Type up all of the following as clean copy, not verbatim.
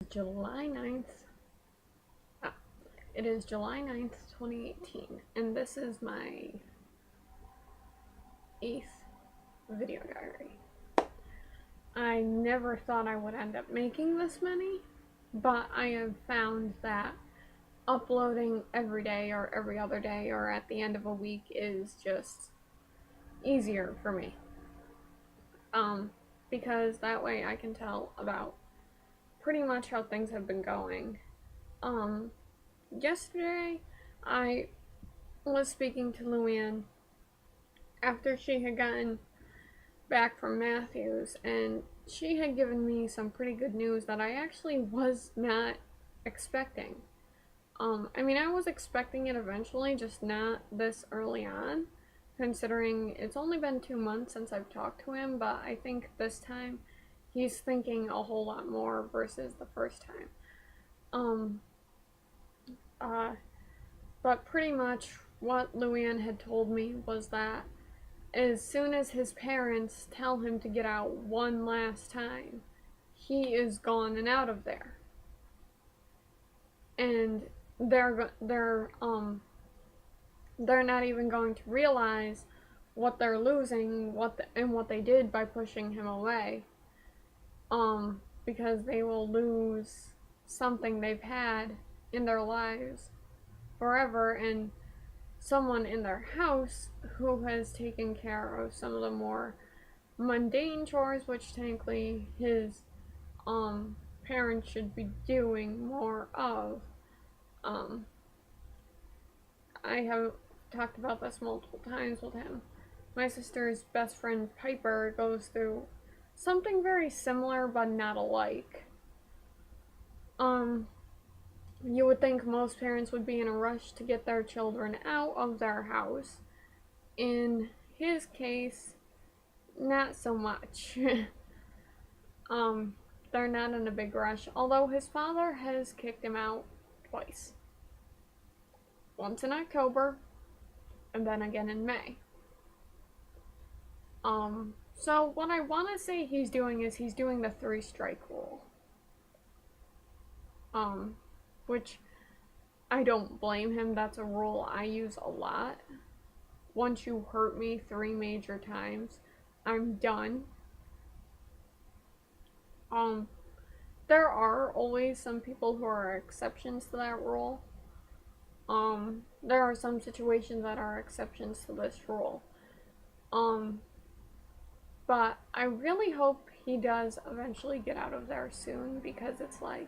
July 9th. Ah, it is July 9th, 2018, and this is my 8th video diary. I never thought I would end up making this many, but I have found that uploading every day or every other day or at the end of a week is just easier for me. Because that way I can tell about pretty much how things have been going. Yesterday I was speaking to Luann after she had gotten back from Matthews, and she had given me some pretty good news that I actually was not expecting. I was expecting it eventually, just not this early on, considering it's only been 2 months since I've talked to him, but I think this time he's thinking a whole lot more versus the first time. Um, uh, but pretty much what Luann had told me was that as soon as his parents tell him to get out one last time, he is gone and out of there. And they're not even going to realize what they're losing, what they did by pushing him away. Because they will lose something they've had in their lives forever, and someone in their house who has taken care of some of the more mundane chores, which technically his parents should be doing more of. Um, I have talked about this multiple times with him. My sister's best friend Piper goes through something very similar but not alike. You would think most parents would be in a rush to get their children out of their house. In his case, not so much. They're not in a big rush, although his father has kicked him out twice. Once in October, and then again in May. So what I want to say he's doing is he's doing the 3-strike rule. Which I don't blame him. That's a rule I use a lot. Once you hurt me 3 major times, I'm done. There are always some people who are exceptions to that rule. There are some situations that are exceptions to this rule. But I really hope he does eventually get out of there soon, because it's like,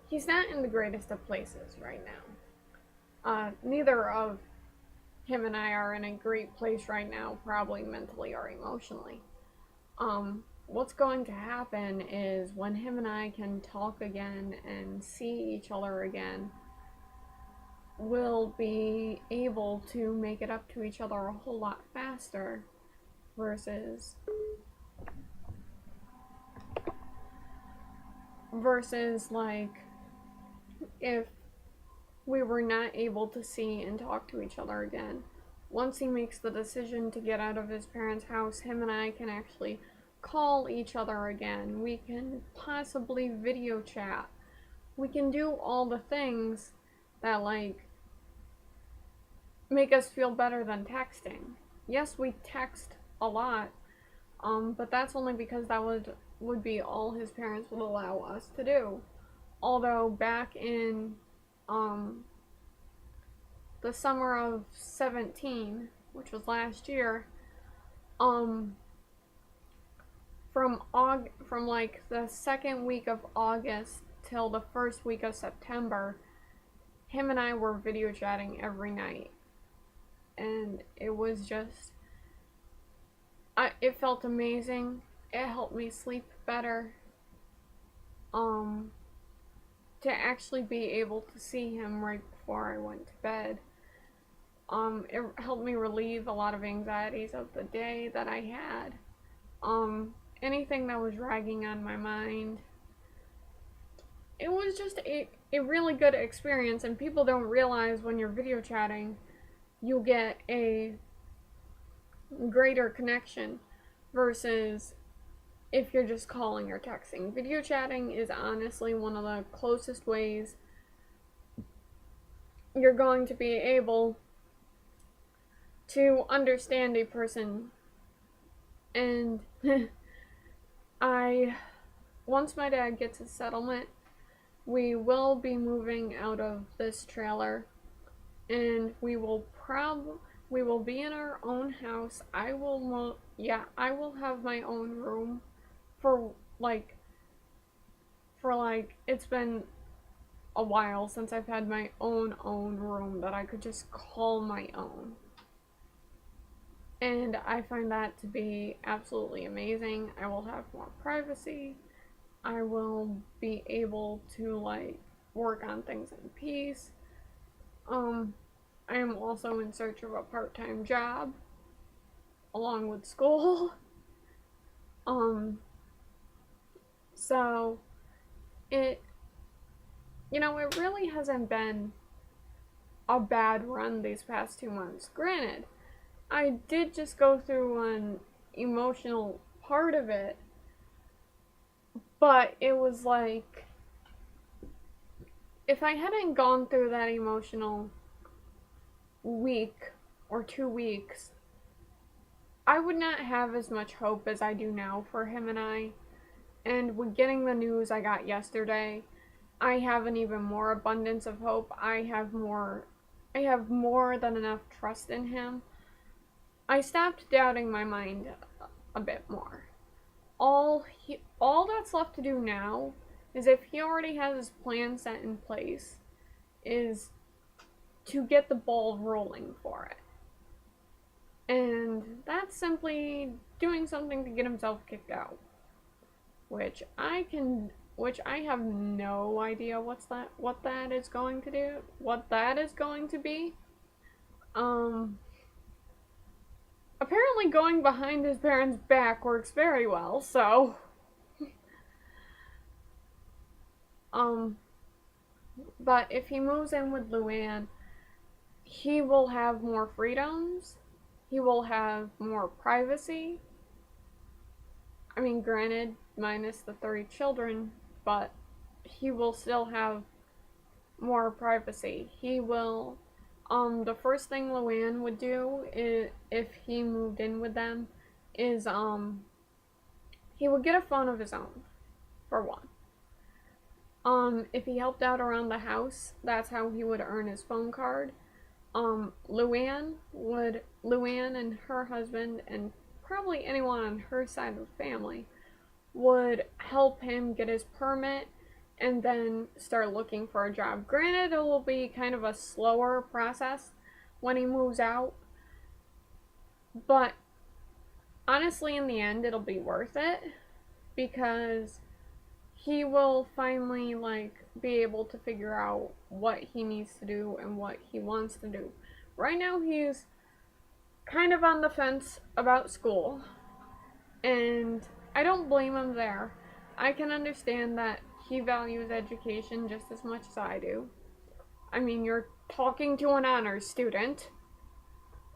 he's not in the greatest of places right now. Neither of him and I are in a great place right now, probably mentally or emotionally. What's going to happen is when him and I can talk again and see each other again, we'll be able to make it up to each other a whole lot faster versus like if we were not able to see and talk to each other again. Once he makes the decision to get out of his parents' house, him and I can actually call each other again. We can possibly video chat. We can do all the things that, like, make us feel better than texting. Yes, we text a lot, but that's only because that would be all his parents would allow us to do. Although back in the summer of 17, which was last year, from like the second week of August till the first week of September, him and I were video chatting every night, and it was just, it felt amazing. It helped me sleep better. To actually be able to see him right before I went to bed. It helped me relieve a lot of anxieties of the day that I had. Anything that was dragging on my mind. It was just a really good experience, and people don't realize when you're video chatting, you get a greater connection versus if you're just calling or texting. Video chatting is honestly one of the closest ways you're going to be able to understand a person. And once my dad gets a settlement, we will be moving out of this trailer, and we will be in our own house. I will have my own room for like it's been a while since I've had my own room that I could just call my own. And I find that to be absolutely amazing. I will have more privacy. I will be able to like work on things in peace. I am also in search of a part-time job along with school. So it it really hasn't been a bad run these past 2 months. Granted, I did just go through an emotional part of it, but it was like, if I hadn't gone through that emotional week or 2 weeks, I would not have as much hope as I do now for him and I. And with getting the news I got yesterday, I have an even more abundance of hope. I have more than enough trust in him. I stopped doubting my mind a bit more. All that's left to do now is, if he already has his plan set in place, is to get the ball rolling for it. And that's simply doing something to get himself kicked out. Which I have no idea what that is going to be. Apparently going behind his parents' back works very well, so but if he moves in with Luann, he will have more freedoms. He will have more privacy. I mean, granted, minus the 30 children, but he will still have more privacy. He will, the first thing Luann would do if he moved in with them is, he would get a phone of his own, for one. If he helped out around the house, that's how he would earn his phone card. Luann and her husband, and probably anyone on her side of the family, would help him get his permit and then start looking for a job. Granted, it will be kind of a slower process when he moves out, but honestly, in the end, it'll be worth it, because he will finally be able to figure out what he needs to do and what he wants to do. Right now, he's kind of on the fence about school, and I don't blame him there. I can understand that he values education just as much as I do. I mean, you're talking to an honors student.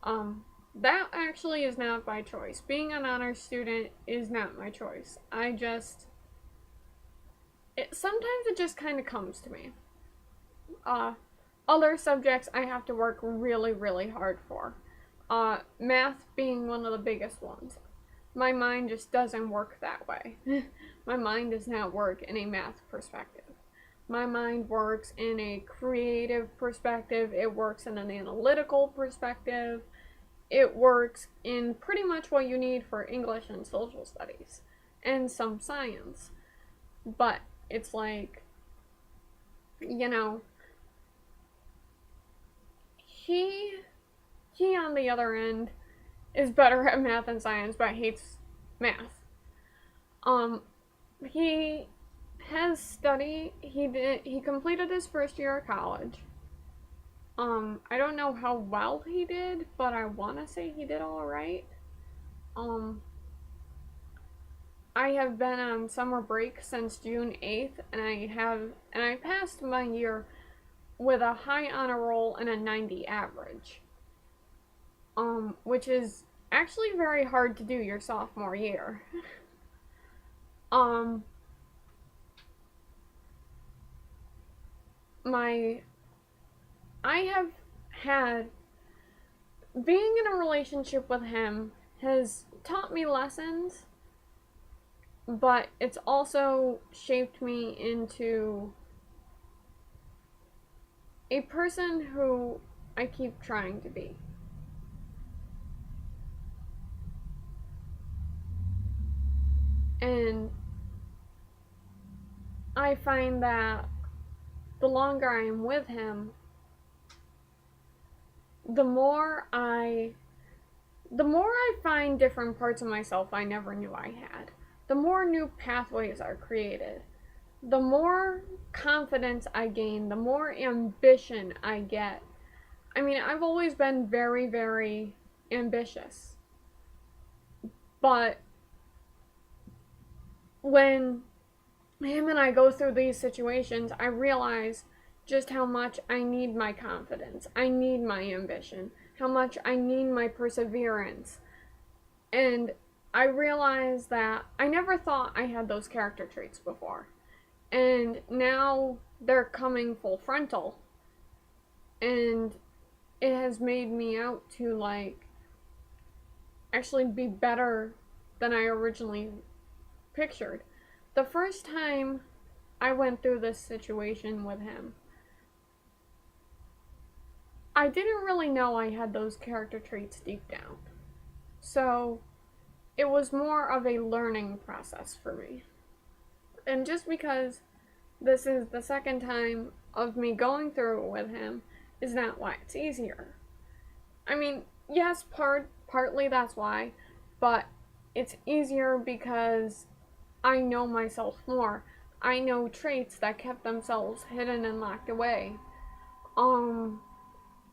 That actually is not my choice. Being an honors student is not my choice. Sometimes it just kind of comes to me. Other subjects I have to work really, really hard for. Math being one of the biggest ones. My mind just doesn't work that way. My mind does not work in a math perspective. My mind works in a creative perspective. It works in an analytical perspective. It works in pretty much what you need for English and social studies, and some science. But it's like, he on the other end is better at math and science, but hates math. He has studied, he completed his first year of college. I don't know how well he did, but I want to say he did alright. I have been on summer break since June 8th, and I passed my year with a high honor roll and a 90 average. Which is actually very hard to do your sophomore year. Um, my, I have had, being in a relationship with him has taught me lessons, but it's also shaped me into a person who I keep trying to be. And I find that the longer I am with him, the more I find different parts of myself I never knew I had. The more new pathways are created. The more confidence I gain, the more ambition I get. I mean, I've always been very, very ambitious. But when him and I go through these situations, I realize just how much I need my confidence. I need my ambition. How much I need my perseverance. And I realize that I never thought I had those character traits before. And now they're coming full frontal. And it has made me out to, like, actually be better than I originally pictured. The first time I went through this situation with him, I didn't really know I had those character traits deep down. So it was more of a learning process for me. And just because this is the second time of me going through it with him is not why it's easier. I mean, yes, partly that's why, but it's easier because I know myself more. I know traits that kept themselves hidden and locked away.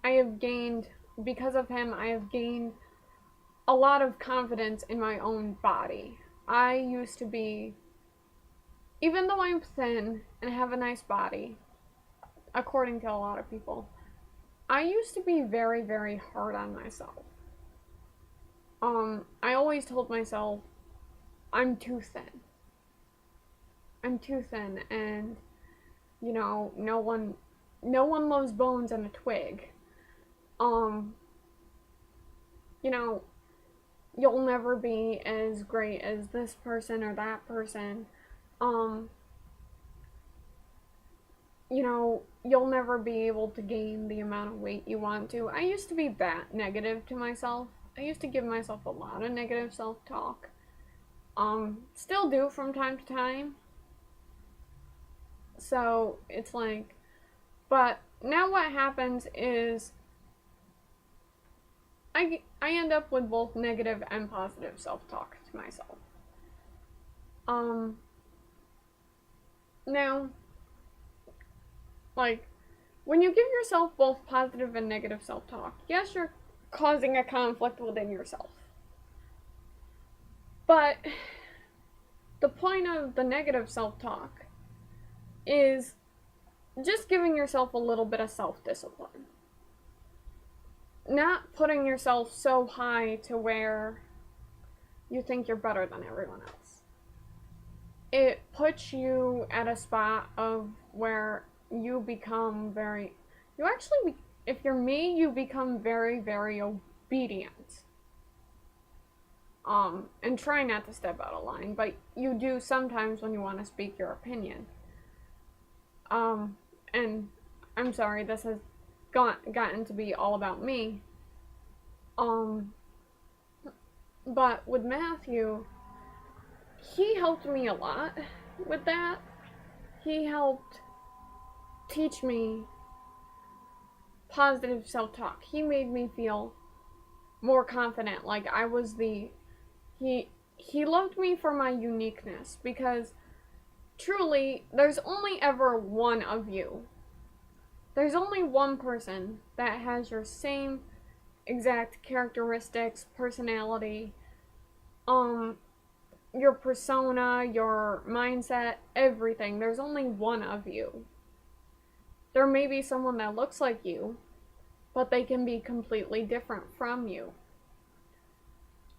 I have gained, because of him, I have gained a lot of confidence in my own body. I used to be, even though I'm thin and have a nice body, according to a lot of people, I used to be very, very hard on myself. I always told myself, I'm too thin. I'm too thin, and, you know, no one loves bones and a twig. You know, you'll never be as great as this person or that person. Um, you know, you'll never be able to gain the amount of weight you want to. I used to be that negative to myself. I used to give myself a lot of negative self-talk. Still do from time to time. So, it's like, but now what happens is I end up with both negative and positive self-talk to myself. Um, Now, like, when you give yourself both positive and negative self-talk, yes, you're causing a conflict within yourself. But the point of the negative self-talk is just giving yourself a little bit of self-discipline. Not putting yourself so high to where you think you're better than everyone else. It puts you at a spot of where you become very, you actually, if you're me, you become very, very obedient. And try not to step out of line, but you do sometimes when you want to speak your opinion. And I'm sorry, this has gotten to be all about me. But with Matthew, he helped me a lot with that. He helped teach me positive self-talk. He made me feel more confident, like I was the he loved me for my uniqueness, because truly there's only ever one of you. There's only one person that has your same exact characteristics, personality, your persona, your mindset, everything. There's only one of you. There may be someone that looks like you, but they can be completely different from you.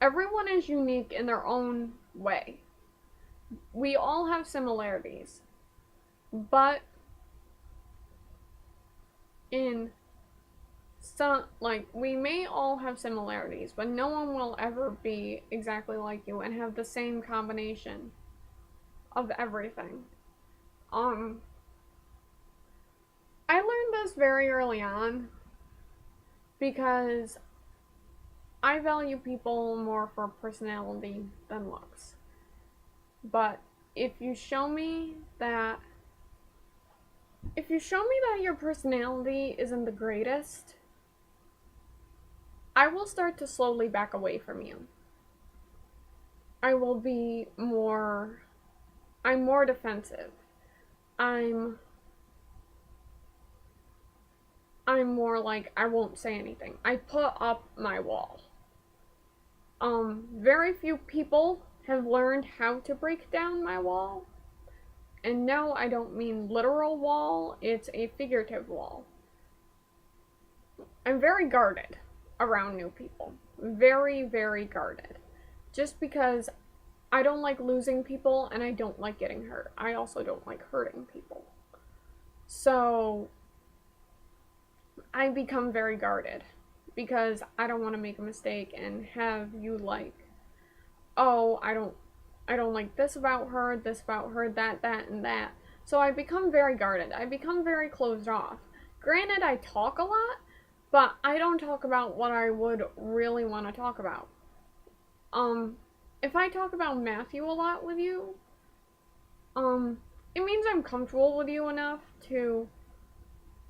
Everyone is unique in their own way. we all have similarities, but in some, like, we may all have similarities, but no one will ever be exactly like you and have the same combination of everything. Um, I learned this very early on because I value people more for personality than looks. But if you show me that your personality isn't the greatest, I will start to slowly back away from you. I will be more I'm more defensive. I'm I'm more like I won't say anything. I put up my wall. Very few people have learned how to break down my wall. And no, I don't mean literal wall, it's a figurative wall. I'm very guarded around new people. Very, very guarded. Just because I don't like losing people and I don't like getting hurt. I also don't like hurting people. So I become very guarded because I don't want to make a mistake and have you like, oh, I don't like this about her, that, and that. So I become very guarded. I become very closed off. Granted, I talk a lot, but I don't talk about what I would really want to talk about. If I talk about Matthew a lot with you, it means I'm comfortable with you enough to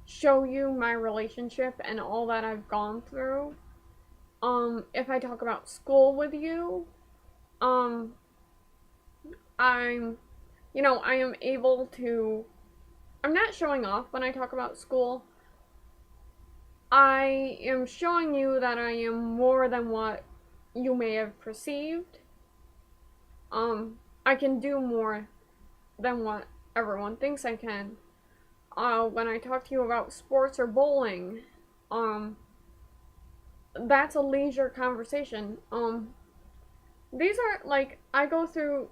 show you my relationship and all that I've gone through. If I talk about school with you, um, I'm, I am able to, I'm not showing off when I talk about school. I am showing you that I am more than what you may have perceived. I can do more than what everyone thinks I can. When I talk to you about sports or bowling, that's a leisure conversation. These are, like, I go through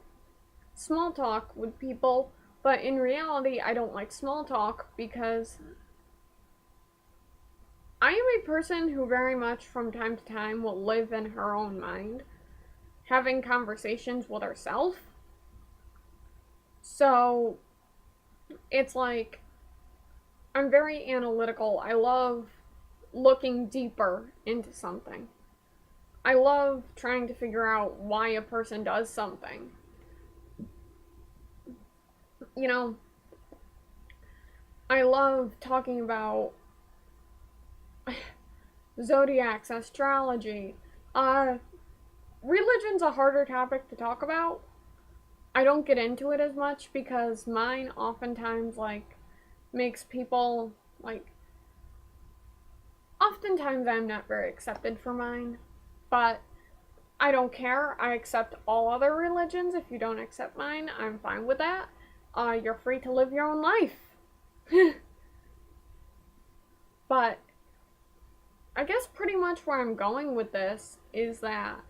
small talk with people, but in reality, I don't like small talk because I am a person who very much from time to time will live in her own mind, having conversations with herself. So, it's like, I'm very analytical. I love looking deeper into something. I love trying to figure out why a person does something. You know, I love talking about zodiacs, astrology. Religion's a harder topic to talk about. I don't get into it as much because mine oftentimes, like, makes people, like, oftentimes I'm not very accepted for mine, but I don't care. I accept all other religions. If you don't accept mine, I'm fine with that. You're free to live your own life. But I guess pretty much where I'm going with this is that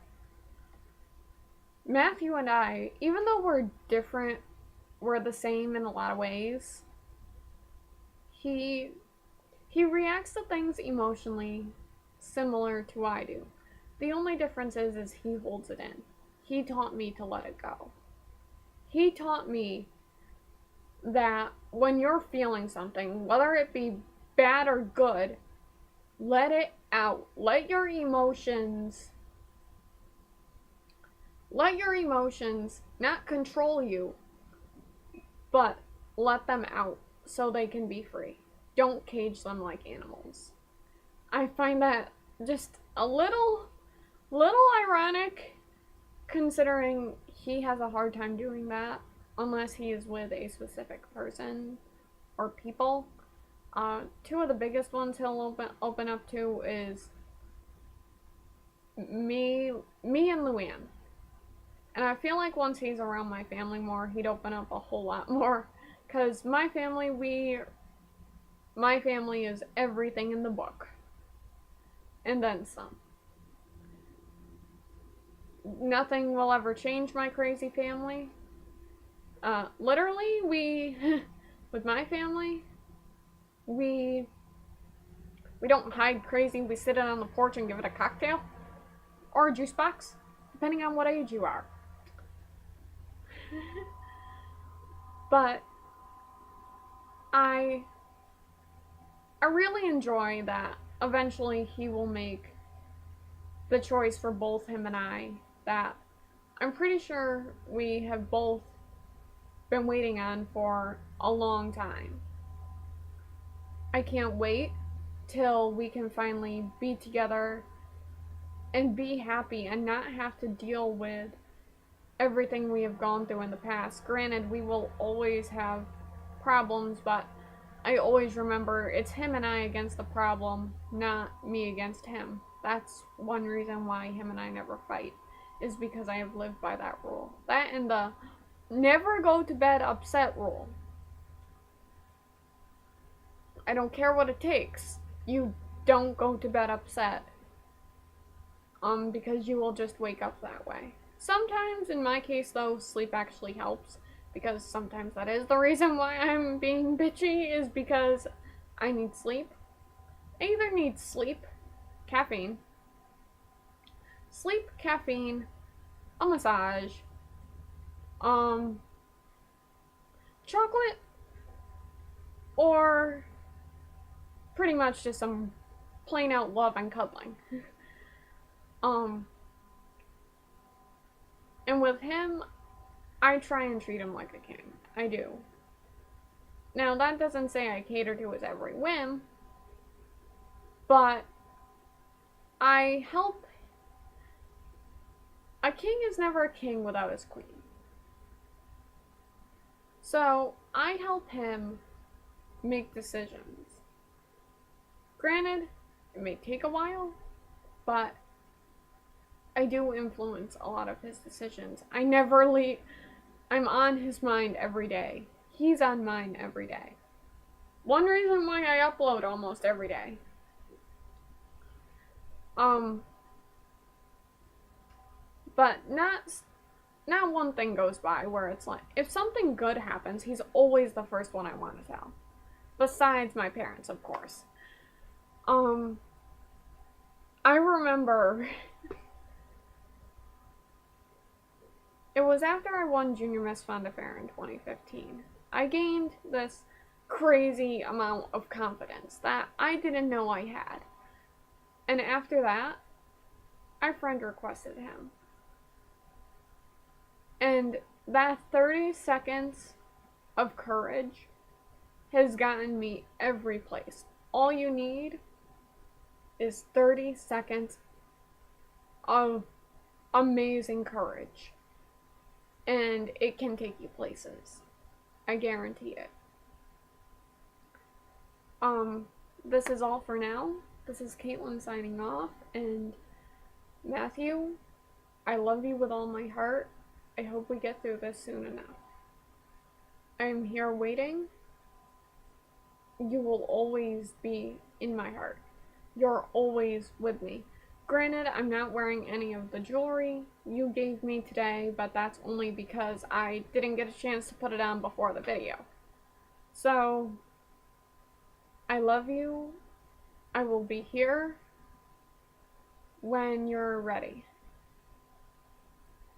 Matthew and I, even though we're different, we're the same in a lot of ways. He reacts to things emotionally similar to I do. The only difference is he holds it in. He taught me to let it go. He taught me that when you're feeling something, whether it be bad or good, let it out. Let your emotions not control you, but let them out so they can be free. Don't cage them like animals. I find that just a little ironic considering he has a hard time doing that unless he is with a specific person or people. Two of the biggest ones he'll open up to is me and Luann. And I feel like once he's around my family more, he'd open up a whole lot more. Cause my family is everything in the book. And then some. Nothing will ever change my crazy family. Literally, with my family, we don't hide crazy. We sit it on the porch and give it a cocktail or a juice box, depending on what age you are. But I really enjoy that eventually he will make the choice for both him and I that I'm pretty sure we have both been waiting on for a long time. I can't wait till we can finally be together and be happy and not have to deal with everything we have gone through in the past. Granted, we will always have problems, but I always remember it's him and I against the problem, not me against him. That's one reason why him and I never fight, is because I have lived by that rule. That and the never go to bed upset rule. I don't care what it takes. You don't go to bed upset. Because you will just wake up that way. Sometimes, in my case though, sleep actually helps. Because sometimes that is the reason why I'm being bitchy, is because I need sleep. I either need sleep, caffeine, a massage, chocolate, or pretty much just some plain out love and cuddling. And with him, I try and treat him like a king. I do. Now, that doesn't say I cater to his every whim, but I help. A king is never a king without his queen. So, I help him make decisions. Granted, it may take a while, but I do influence a lot of his decisions. I never leave. I'm on his mind every day. He's on mine every day. One reason why I upload almost every day. But not one thing goes by where it's like, if something good happens, he's always the first one I want to tell. Besides my parents, of course. I remember it was after I won Junior Miss Fun Affair in 2015. I gained this crazy amount of confidence that I didn't know I had. And after that, I friend requested him. And that 30 seconds of courage has gotten me every place. All you need is 30 seconds of amazing courage. And it can take you places. I guarantee it. This is all for now. This is Caitlin signing off, and Matthew, I love you with all my heart. I hope we get through this soon enough. I am here waiting. You will always be in my heart. You're always with me. Granted, I'm not wearing any of the jewelry you gave me today, but that's only because I didn't get a chance to put it on before the video. So, I love you. I will be here when you're ready.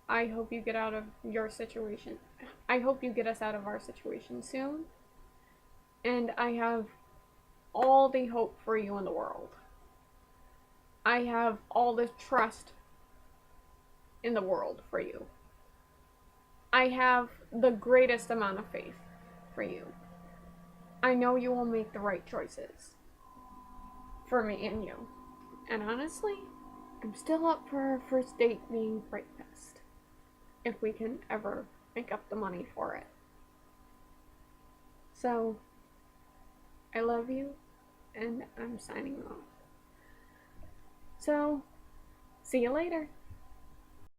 I hope you get out of your situation. I hope you get us out of our situation soon. And I have all the hope for you in the world. I have all the trust in the world for you. I have the greatest amount of faith for you. I know you will make the right choices for me and you. And honestly, I'm still up for our first date being Fright Fest, if we can ever make up the money for it. So, I love you, and I'm signing off. So, see you later.